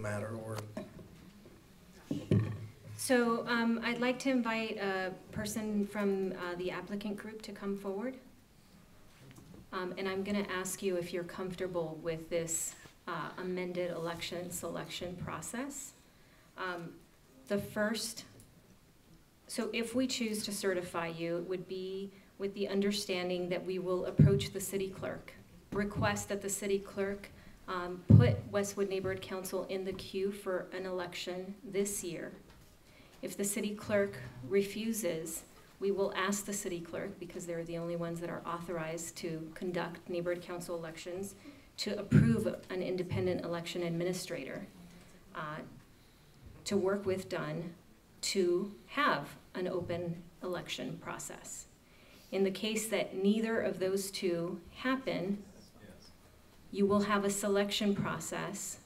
matter, or? So I'd like to invite a person from the applicant group to come forward. And I'm going to ask you if you're comfortable with this amended election selection process. So if we choose to certify you, it would be with the understanding that we will approach the city clerk, request that the city clerk put Westwood Neighborhood Council in the queue for an election this year. If the city clerk refuses, we will ask the city clerk, because they're the only ones that are authorized to conduct neighborhood council elections, to approve an independent election administrator to work with Dunn to have an open election process. In the case that neither of those two happen, you will have a selection process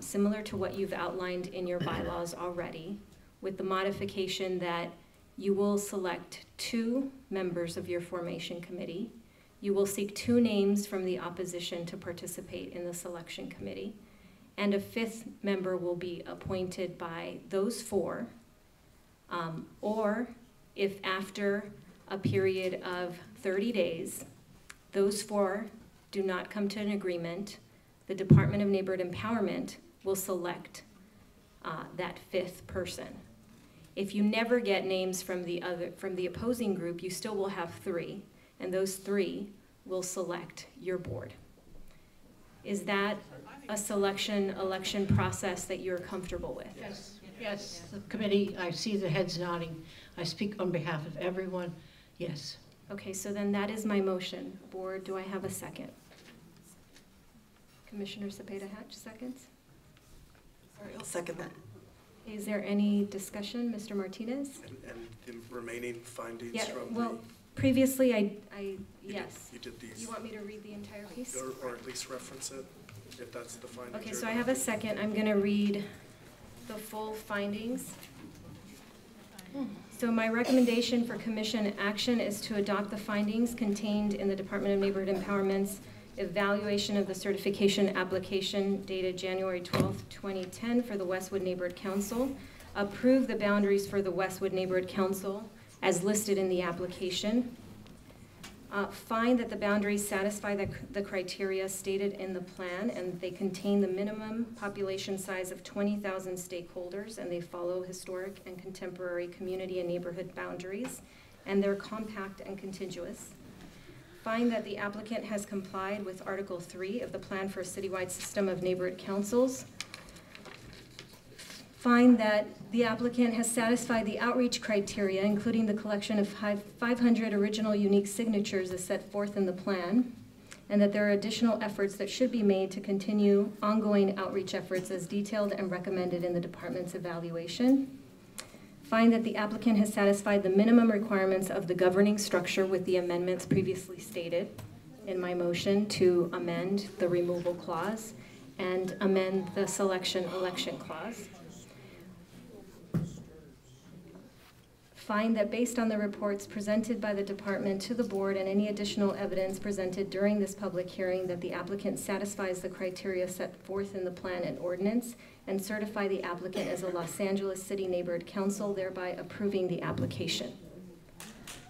similar to what you've outlined in your bylaws already, with the modification that you will select 2 members of your formation committee. You will seek 2 names from the opposition to participate in the selection committee, and a 5th member will be appointed by those 4, or if after a period of 30 days, those 4 do not come to an agreement, the Department of Neighborhood Empowerment will select that 5th person. If you never get names from the opposing group, you still will have 3, and those 3 will select your board. Is that a election process that you're comfortable with? Yes, yes. The committee, I see the heads nodding. I speak on behalf of everyone. Yes. Okay, so then that is my motion. Board, do I have a second? Commissioner Cepeda-Hatch, seconds? All right, I'll second that. Is there any discussion, Mr. Martinez? And the remaining findings Yeah, from well, previously yes. You did these. You want me to read the entire piece? Or at least reference it, if that's the findings. Okay, so I have a second. I'm going to read the full findings. So my recommendation for commission action is to adopt the findings contained in the Department of Neighborhood Empowerment's evaluation of the certification application dated January 12th, 2010 for the Westwood Neighborhood Council. Approve the boundaries for the Westwood Neighborhood Council as listed in the application. Find that the boundaries satisfy the criteria stated in the plan, and they contain the minimum population size of 20,000 stakeholders, and they follow historic and contemporary community and neighborhood boundaries, and they're compact and contiguous. Find that the applicant has complied with Article 3 of the Plan for a Citywide System of Neighborhood Councils. Find that the applicant has satisfied the outreach criteria, including the collection of 500 original unique signatures as set forth in the plan, and that there are additional efforts that should be made to continue ongoing outreach efforts as detailed and recommended in the department's evaluation. Find that the applicant has satisfied the minimum requirements of the governing structure with the amendments previously stated in my motion to amend the removal clause and amend the selection election clause. Find that based on the reports presented by the department to the board and any additional evidence presented during this public hearing that the applicant satisfies the criteria set forth in the plan and ordinance, and certify the applicant as a Los Angeles City Neighborhood Council, thereby approving the application.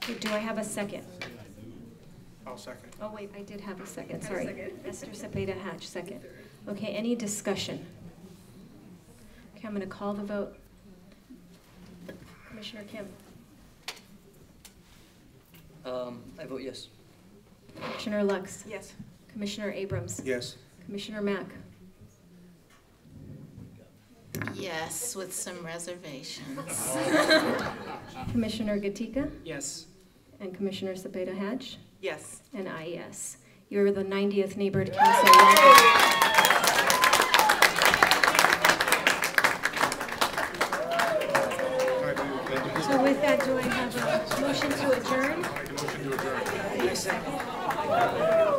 Okay, do I have a second? I'll second. Oh wait, I did have a second, sorry. Esther Cepeda-Hatch, second. Okay, any discussion? Okay, I'm gonna call the vote. Commissioner Kim. I vote yes. Commissioner Lux. Yes. Commissioner Abrams. Yes. Commissioner Mack. Yes, with some reservations. Commissioner Gatica. Yes. And Commissioner Cepeda-Hatch. Yes. And I, yes. You're the 90th Neighborhood Council. So with that, do I have a motion to adjourn? Motion to adjourn.